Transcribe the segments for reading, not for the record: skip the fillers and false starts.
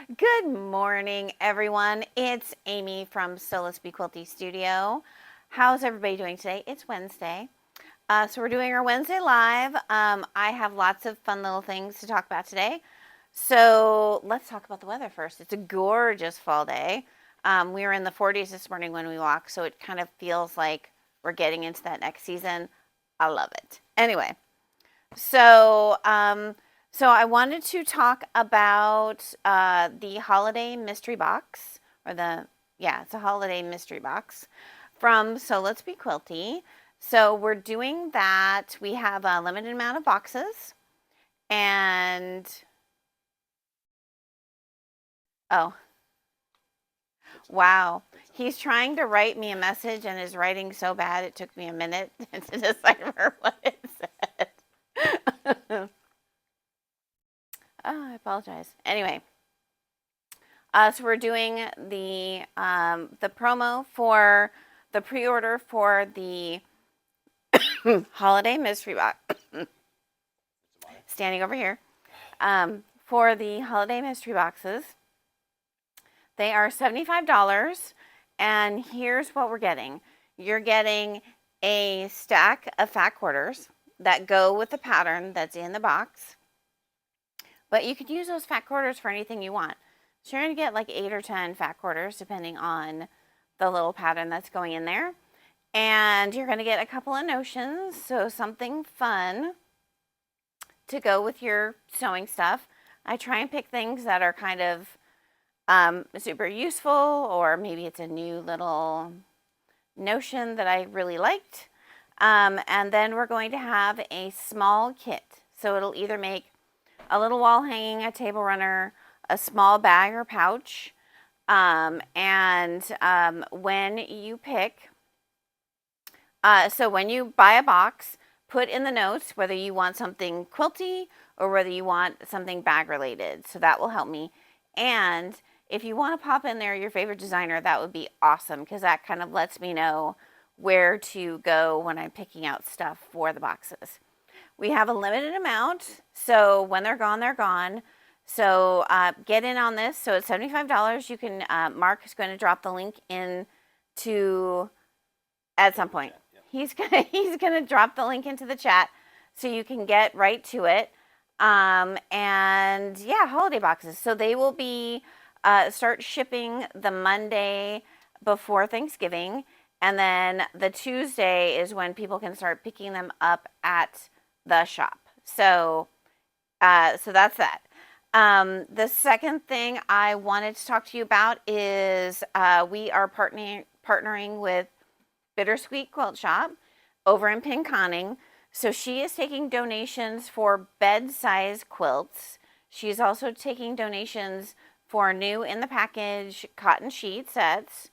Good morning, everyone. It's Amy from Let's Be Quilty Studio. How's everybody doing today? It's Wednesday. So we're doing our Wednesday live. I have lots of fun little things to talk about today. So let's talk about the weather first. It's a gorgeous fall day. We were in the 40s this morning when we walked, so it kind of feels like we're getting into that next season. I love it. Anyway, so, so I wanted to talk about the holiday mystery box, it's a holiday mystery box from So Let's Be Quilty. So we're doing that. We have a limited amount of boxes, and oh, wow. He's trying to write me a message, and his writing so bad it took me a minute to decipher what it said. Oh, I apologize. Anyway, so we're doing the promo for the pre-order for the holiday mystery box. Standing over here for the holiday mystery boxes. They are $75, and here's what we're getting. You're getting a stack of fat quarters that go with the pattern that's in the box. But you could use those fat quarters for anything you want. So you're going to get like 8 or 10 fat quarters depending on the little pattern that's going in there. And you're going to get a couple of notions, so something fun to go with your sewing stuff. I try and pick things that are kind of super useful, or maybe it's a new little notion that I really liked. And then we're going to have a small kit. So it'll either make a little wall hanging, a table runner, a small bag or pouch. When you pick, so when you buy a box, put in the notes whether you want something quilty or whether you want something bag related. So that will help me. And if you want to pop in there your favorite designer, that would be awesome, because that kind of lets me know where to go when I'm picking out stuff for the boxes. We have a limited amount, so when they're gone, they're gone. So get in on this. So it's $75. You can, Mark is going to drop the link in to at some point. He's gonna drop the link into the chat so you can get right to it. And yeah, holiday boxes. So they will be start shipping the Monday before Thanksgiving, and then the Tuesday is when people can start picking them up at the shop. So so that's that. The second thing I wanted to talk to you about is we are partnering with Bittersweet Quilt Shop over in Pinconning. So she is taking donations for bed-size quilts. She's also taking donations for new in the package cotton sheet sets.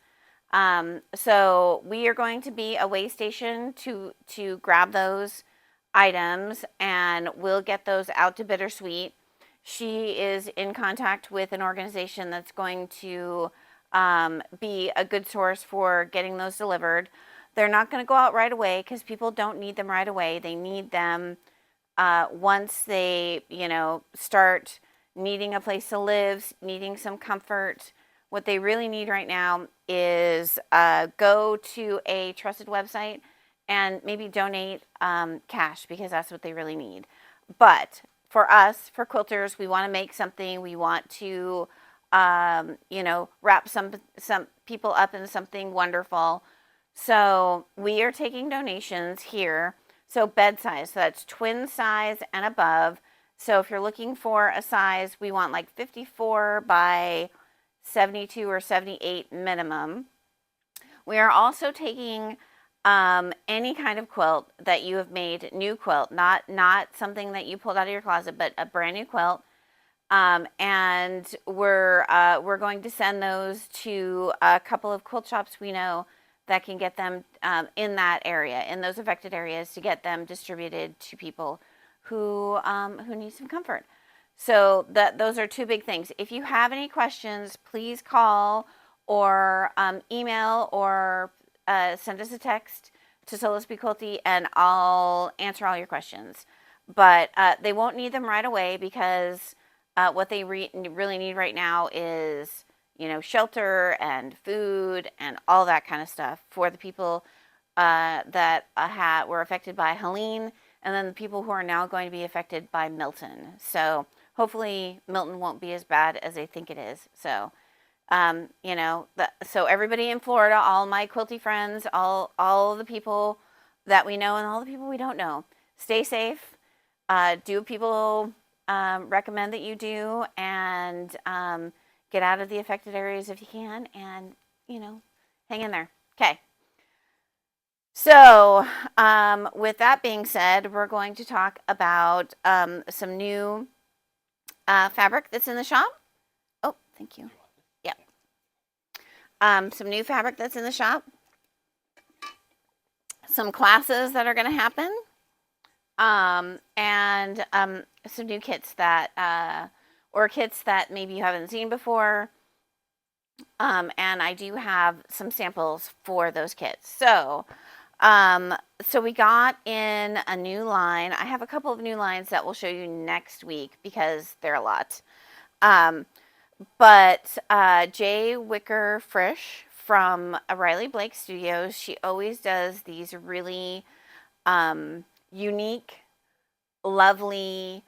So we are going to be a way station to grab those items, and we'll get those out to Bittersweet. She is in contact with an organization that's going to be a good source for getting those delivered. They're not going to go out right away because people don't need them right away. They need them once they, start needing a place to live, needing some comfort. What they really need right now is go to a trusted website and maybe donate cash, because that's what they really need. But for us, for quilters, we want to make something. We want to, wrap some people up in something wonderful. So we are taking donations here. So bed size, so that's twin size and above. So if you're looking for a size, we want like 54 by 72 or 78 minimum. We are also taking any kind of quilt that you have made, new quilt, not something that you pulled out of your closet, but a brand new quilt. And we're going to send those to a couple of quilt shops we know that can get them in that area, in those affected areas, to get them distributed to people who need some comfort. So those are two big things. If you have any questions, please call or email or send us a text to So Let's Be Quilty, and I'll answer all your questions. But they won't need them right away because What they really need right now is, shelter and food and all that kind of stuff for the people that were affected by Helene, and then the people who are now going to be affected by Milton. So hopefully Milton won't be as bad as they think it is. So, so everybody in Florida, all my quilty friends, all the people that we know and all the people we don't know, stay safe. Do what people recommend that you do, and get out of the affected areas if you can, and hang in there. Okay. So, with that being said, we're going to talk about some new fabric that's in the shop. Oh, thank you. Yep. Some new fabric that's in the shop. Some classes that are going to happen. And some new kits that, or kits that maybe you haven't seen before. And I do have some samples for those kits. So we got in a new line. I have a couple of new lines that we'll show you next week because they're a lot. But Jay Wicker Frisch from Riley Blake Studios, she always does these really unique, lovely,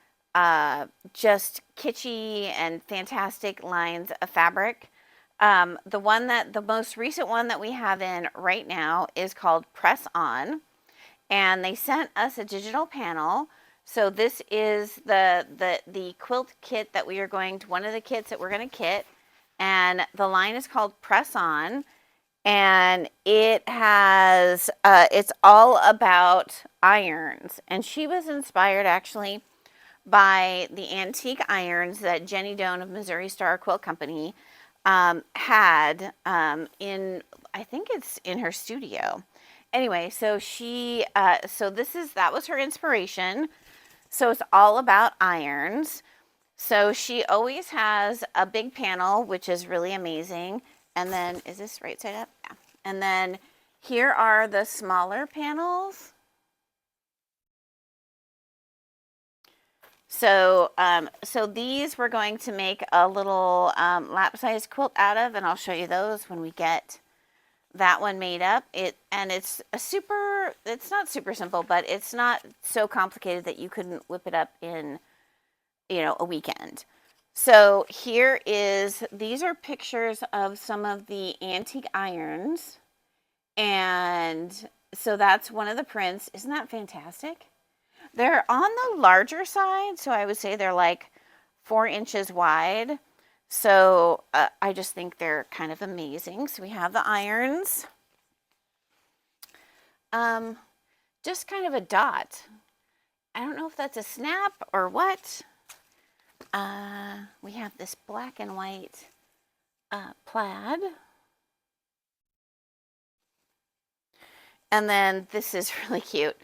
just kitschy and fantastic lines of fabric. The most recent one that we have in right now is called Press On, and they sent us a digital panel. So this is the quilt kit that we are going to, one of the kits that we're going to kit, and the line is called Press On, and it has, it's all about irons, and she was inspired actually by the antique irons that Jenny Doan of Missouri Star Quilt Company had in, I think it's in her studio. Anyway, so she, that was her inspiration. So it's all about irons. So she always has a big panel, which is really amazing. And then, is this right side up? Yeah. And then here are the smaller panels. So, so these we're going to make a little lap size quilt out of, and I'll show you those when we get that one made up. It's not super simple, but it's not so complicated that you couldn't whip it up in, a weekend. So these are pictures of some of the antique irons. And so that's one of the prints. Isn't that fantastic? They're on the larger side, so I would say they're like 4 inches wide. So I just think they're kind of amazing. So we have the irons. Just kind of a dot. I don't know if that's a snap or what. We have this black and white plaid. And then this is really cute.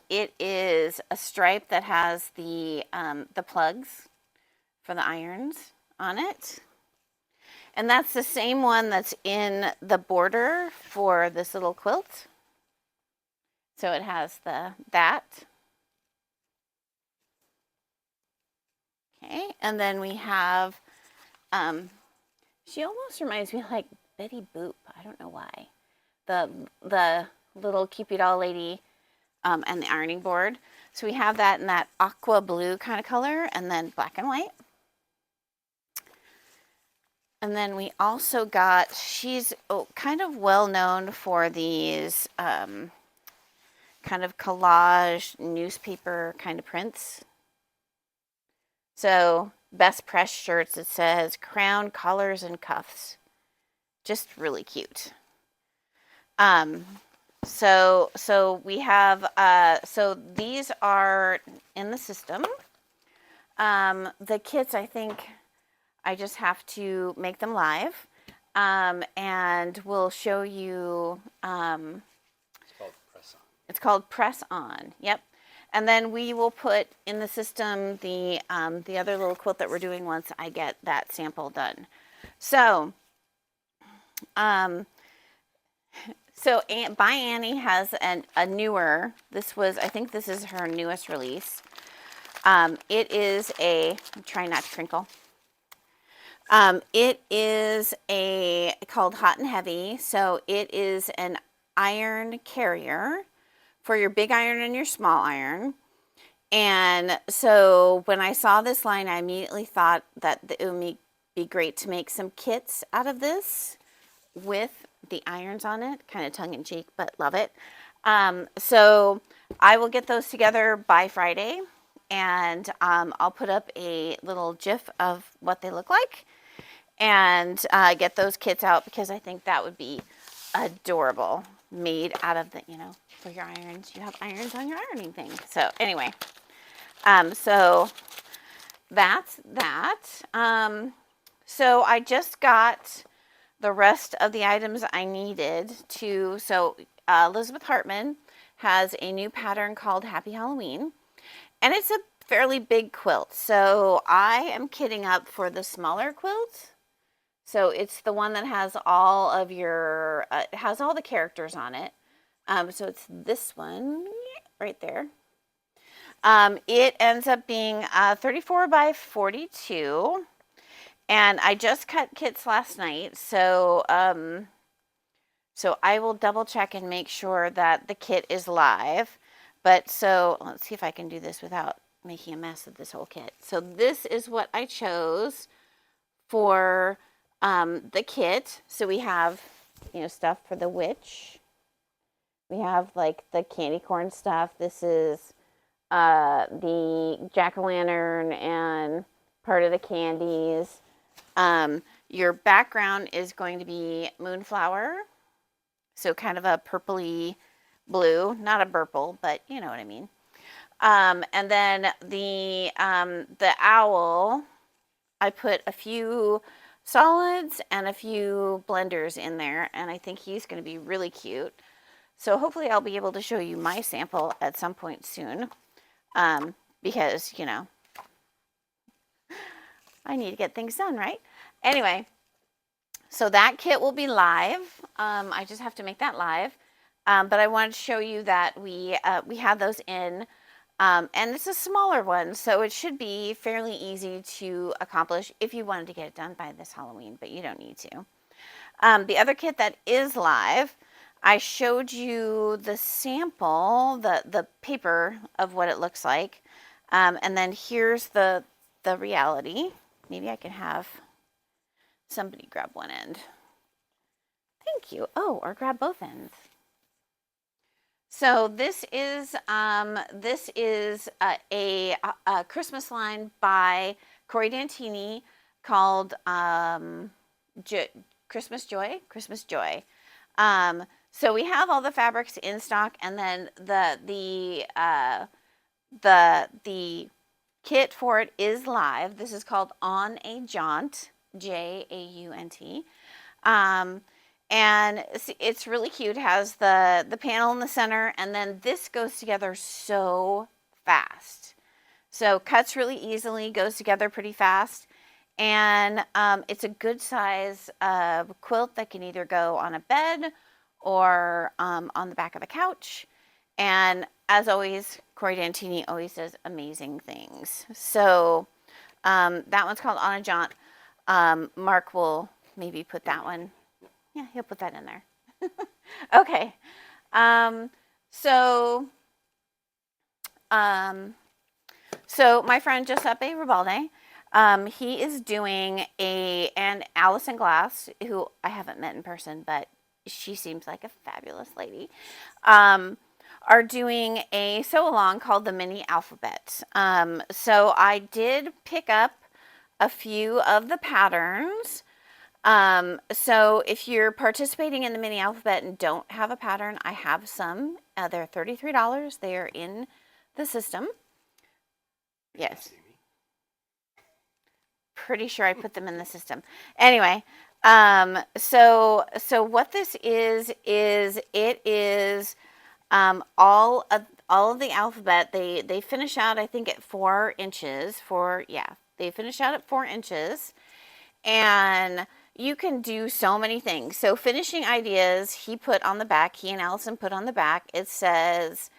It is a stripe that has the plugs for the irons on it. And that's the same one that's in the border for this little quilt. So it has that. Okay, and then we have, she almost reminds me like Betty Boop. I don't know why. The little Cupid doll lady and the ironing board. So we have that in that aqua blue kind of color, and then black and white. And then we also got, she's kind of well known for these kind of collage newspaper kind of prints. So Best Press shirts, it says crown, collars, and cuffs. Just really cute. So we have, so these are in the system. The kits, I think I just have to make them live. And we'll show you, it's called Press On. It's called Press On, yep. And then we will put in the system the other little quilt that we're doing once I get that sample done. So, By Annie has a newer, I think this is her newest release. It is a, I'm trying not to crinkle. It is called Hot and Heavy. So it is an iron carrier for your big iron and your small iron. And so when I saw this line, I immediately thought that it would be great to make some kits out of this with the irons on it, kind of tongue in cheek, but love it. So I will get those together by Friday, and I'll put up a little GIF of what they look like and get those kits out because I think that would be adorable, made out of the, for your irons. You have irons on your ironing thing. So anyway, so that's that. So I just got the rest of the items I needed to, so Elizabeth Hartman has a new pattern called Happy Halloween, and it's a fairly big quilt. So I am kitting up for the smaller quilt. So it's the one that has all of your, it has all the characters on it. So it's this one right there. It ends up being 34 by 42. And I just cut kits last night. So, so I will double check and make sure that the kit is live. But so let's see if I can do this without making a mess of this whole kit. So this is what I chose for the kit. So we have, stuff for the witch. We have like the candy corn stuff. This is the jack-o'-lantern and part of the candies. Your background is going to be moonflower. So kind of a purpley blue, not a purple, but you know what I mean. And then the owl, I put a few solids and a few blenders in there, and I think he's going to be really cute. So hopefully I'll be able to show you my sample at some point soon, because, I need to get things done, right? Anyway, so that kit will be live. I just have to make that live. But I wanted to show you that we have those in. And it's a smaller one, so it should be fairly easy to accomplish if you wanted to get it done by this Halloween, but you don't need to. The other kit that is live, I showed you the sample, the paper of what it looks like. And then here's the reality. Maybe I can have somebody grab one end. Thank you. Oh, or grab both ends. So this is a Christmas line by Corey Dantini called Christmas Joy. Christmas Joy. So we have all the fabrics in stock, and then the kit for it is live. This is called On a Jaunt, Jaunt. And it's really cute. It has the panel in the center, and then this goes together so fast. So cuts really easily, goes together pretty fast. And it's a good size quilt that can either go on a bed or on the back of a couch. And as always, Corey Dantini always does amazing things. So that one's called On a Jaunt. Mark will maybe put that one. Yeah, he'll put that in there. Okay. So my friend Giuseppe Ribalde, he is doing and Allison Glass, who I haven't met in person, but she seems like a fabulous lady, are doing a sew-along called the Mini Alphabet. So I did pick up a few of the patterns. So if you're participating in the Mini Alphabet and don't have a pattern, I have some. They're $33. They are in the system. Yes. Pretty sure I put them in the system. Anyway, so what this is it is all of the alphabet. They finish out, I think, at 4 inches. They finish out at 4 inches, and you can do so many things. So finishing ideas, he and Allison put on the back. It says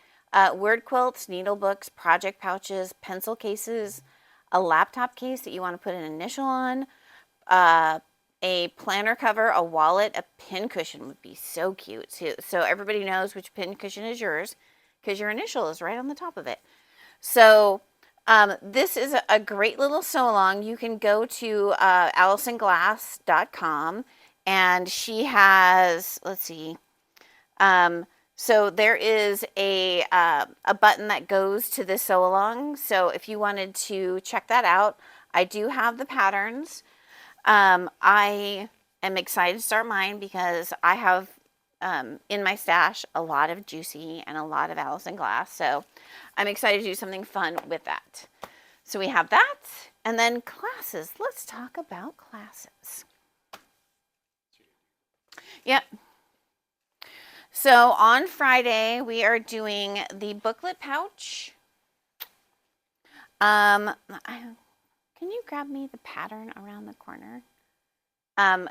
word quilts, needle books, project pouches, pencil cases, a laptop case that you want to put an initial on, a planner cover, a wallet, a pin cushion would be so cute. So everybody knows which pin cushion is yours because your initial is right on the top of it. So this is a great little sew along. You can go to AllisonGlass.com and she has, let's see, so there is a button that goes to this sew along. So if you wanted to check that out, I do have the patterns. I am excited to start mine because I have in my stash a lot of Juicy and a lot of Allison Glass. So I'm excited to do something fun with that. So we have that. And then classes. Let's talk about classes. Yep. So on Friday, we are doing the booklet pouch. Can you grab me the pattern around the corner?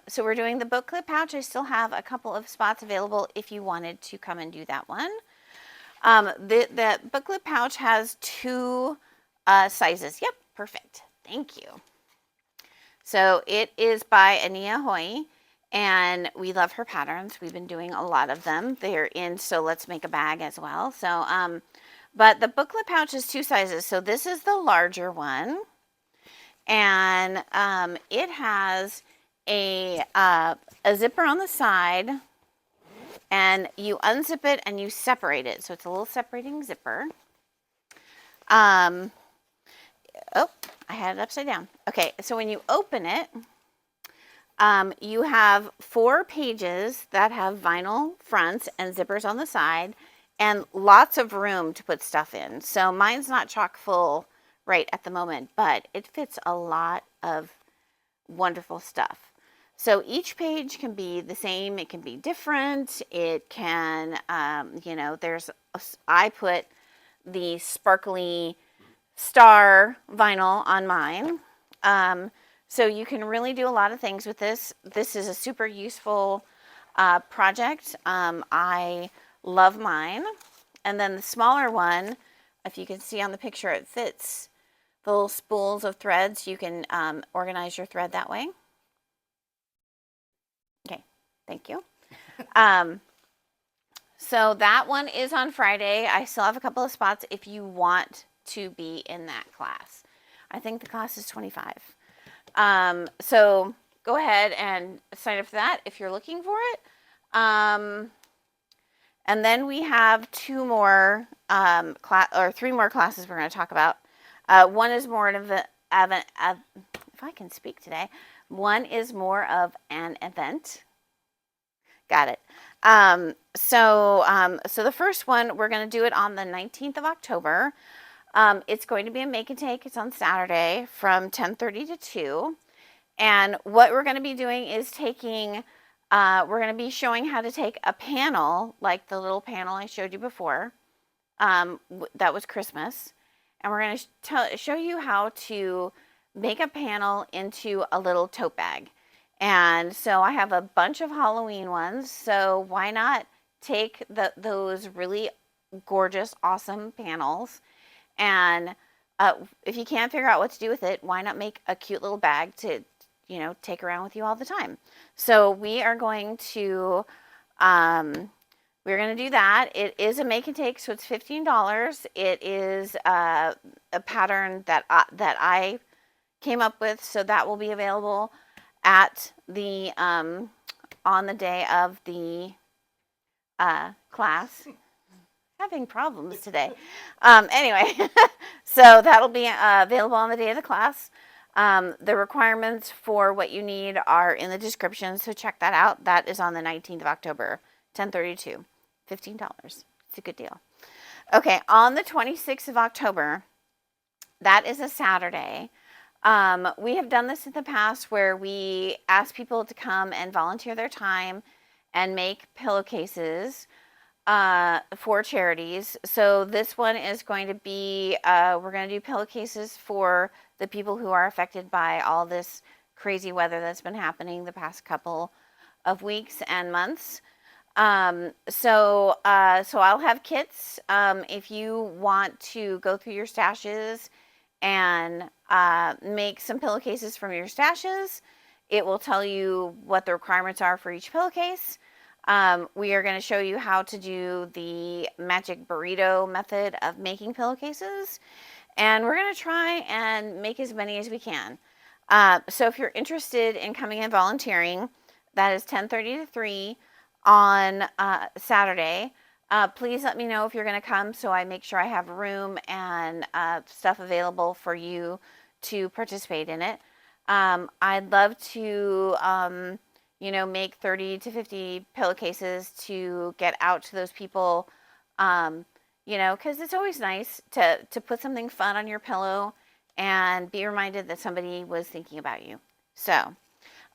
So we're doing the booklet pouch. I still have a couple of spots available if you wanted to come and do that one. The booklet pouch has two sizes. Yep, perfect. Thank you. So it is by Ania Hoy, and we love her patterns. We've been doing a lot of them. They're in So Let's Make a Bag as well. So, but the booklet pouch is two sizes. So this is the larger one, and it has a zipper on the side, and you unzip it and you separate it. So it's a little separating zipper. Oh, I had it upside down. Okay, so when you open it, you have 4 pages that have vinyl fronts and zippers on the side and lots of room to put stuff in. So mine's not chock full right at the moment, but it fits a lot of wonderful stuff. So each page can be the same, it can be different, it can, I put the sparkly star vinyl on mine. So you can really do a lot of things with this. This is a super useful project. I love mine. And then the smaller one, if you can see on the picture, it fits the little spools of threads. You can organize your thread that way. Okay, thank you. So that one is on Friday. I still have a couple of spots if you want to be in that class. I think the class is 25. So go ahead and sign up for that if you're looking for it. And then we have 3 more classes we're going to talk about. One is more of if I can speak today, one is more of an event. Got it. So the first one, we're going to do it on the 19th of October. It's going to be a make and take. It's on Saturday from 10:30 to 2. And what we're going to be doing is we're going to be showing how to take a panel, like the little panel I showed you before. That was Christmas. And we're going to show you how to make a panel into a little tote bag. And so I have a bunch of Halloween ones. So why not take those really gorgeous, awesome panels, and if you can't figure out what to do with it, why not make a cute little bag to, take around with you all the time? So we are going to do that. It is a make and take, so it's $15. It is a pattern that I came up with, so that will be available at the on the day of the class. Having problems today. Anyway, so that'll be available on the day of the class. The requirements for what you need are in the description, so check that out. That is on the 19th of October, 10:32, $15. It's a good deal. Okay, on the 26th of October, that is a Saturday. We have done this in the past where we ask people to come and volunteer their time and make pillowcases for charities. So this one is going to be, we're going to do pillowcases for the people who are affected by all this crazy weather that's been happening the past couple of weeks and months. So I'll have kits. If you want to go through your stashes and make some pillowcases from your stashes, it will tell you what the requirements are for each pillowcase. We are going to show you how to do the magic burrito method of making pillowcases, and we're going to try and make as many as we can. So if you're interested in coming and volunteering, that is 10:30 to 3 on Saturday. Please let me know if you're going to come so I make sure I have room and stuff available for you to participate in it. I'd love to, make 30 to 50 pillowcases to get out to those people, because it's always nice to put something fun on your pillow and be reminded that somebody was thinking about you. So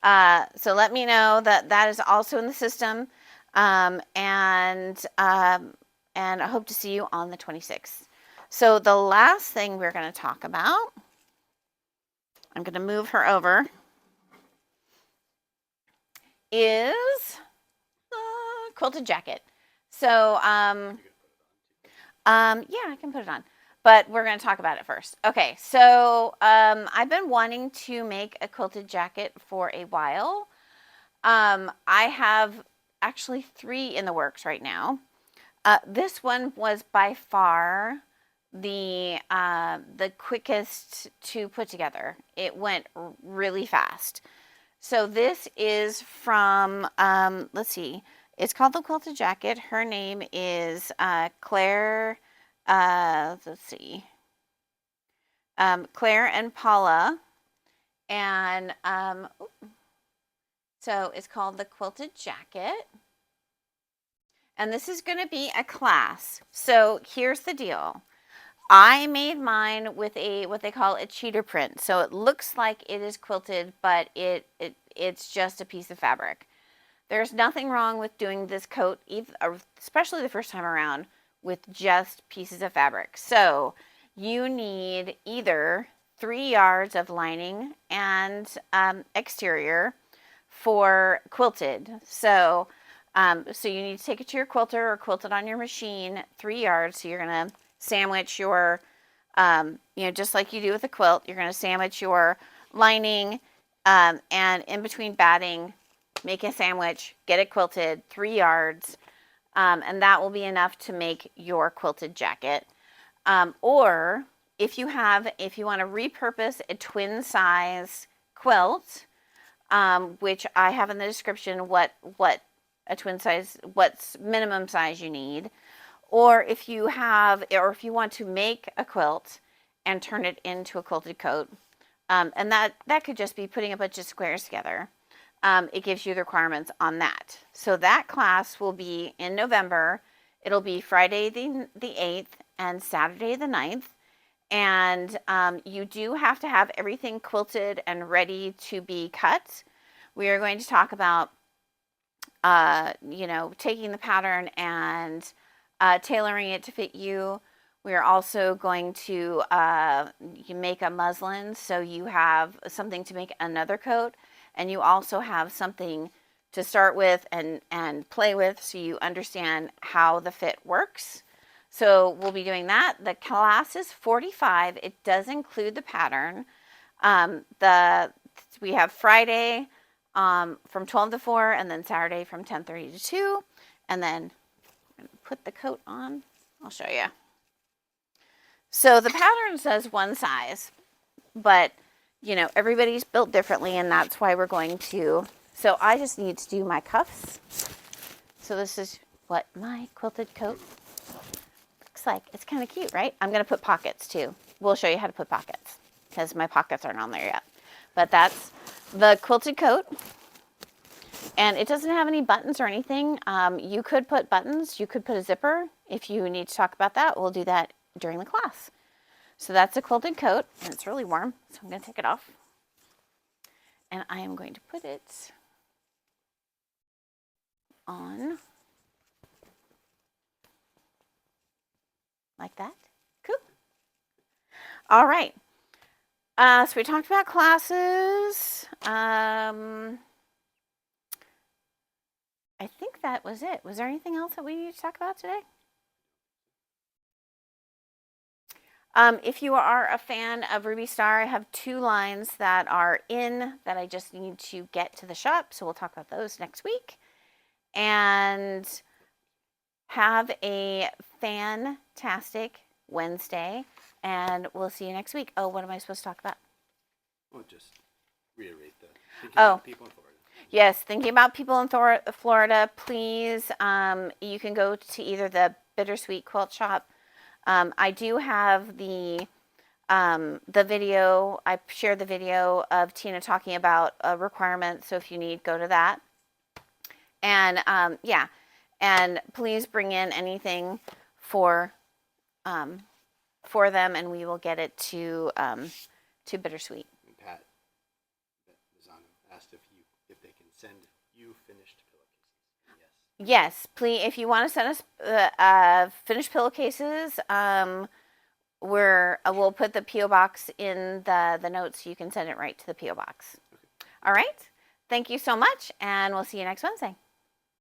let me know that is also in the system, and I hope to see you on the 26th. So the last thing we're going to talk about, I'm going to move her over, is the Quilted Jacket. So yeah, I can put it on, but we're going to talk about it first. Okay, so I've been wanting to make a quilted jacket for a while. I have actually 3 in the works right now. This one was by far the quickest to put together. It went really fast. So this is from, let's see, it's called the Quilted Jacket. Her name is Claire, let's see, Claire and Paula. And so it's called the Quilted Jacket. And this is going to be a class. So here's the deal. I made mine with what they call a cheater print. So it looks like it is quilted, but it's just a piece of fabric. There's nothing wrong with doing this coat, especially the first time around, with just pieces of fabric. So you need either 3 yards of lining and exterior for quilted. So you need to take it to your quilter or quilt it on your machine, 3 yards. So you're going to sandwich your, just like you do with a quilt, you're going to sandwich your lining, and in between batting, make a sandwich, get it quilted, 3 yards, and that will be enough to make your quilted jacket. Or if you want to repurpose a twin size quilt, which I have in the description what a twin size, what's minimum size you need, or if you want to make a quilt and turn it into a quilted coat, and that could just be putting a bunch of squares together. It gives you the requirements on that. So that class will be in November. It'll be Friday the 8th and Saturday the 9th. And you do have to have everything quilted and ready to be cut. We are going to talk about, taking the pattern and tailoring it to fit you. We are also going to make a muslin, so you have something to make another coat, and you also have something to start with and play with, so you understand how the fit works. So we'll be doing that. The class is 45. It does include the pattern. We have Friday from 12 to 4, and then Saturday from 10:30 to 2, and then put the coat on. I'll show you. So the pattern says one size, but everybody's built differently, and that's why we're going to. So I just need to do my cuffs. So this is what my quilted coat looks like. It's kind of cute, right? I'm going to put pockets too. We'll show you how to put pockets because my pockets aren't on there yet. But that's the quilted coat. And it doesn't have any buttons or anything. You could put buttons. You could put a zipper. If you need to talk about that, we'll do that during the class. So that's a quilted coat, and it's really warm, so I'm going to take it off. And I am going to put it on like that. Cool. All right. So we talked about classes. I think that was it. Was there anything else that we need to talk about today? If you are a fan of Ruby Star, I have 2 lines that are in that I just need to get to the shop. So we'll talk about those next week. And have a fantastic Wednesday. And we'll see you next week. Oh, what am I supposed to talk about? Well, just reiterate the thinking Oh. about people in Florida. Yes, thinking about people in Florida, please, you can go to either the Bittersweet Quilt Shop. I do have the video. I shared the video of Tina talking about requirements. So if you need, go to that. And yeah, and please bring in anything for them, and we will get it to Bittersweet. And Pat, that was on, asked if they can send you finished pillowcases. Yes. Yes, please. If you want to send us finished pillowcases, we'll put the PO box in the notes. So you can send it right to the PO box. Okay. All right. Thank you so much, and we'll see you next Wednesday.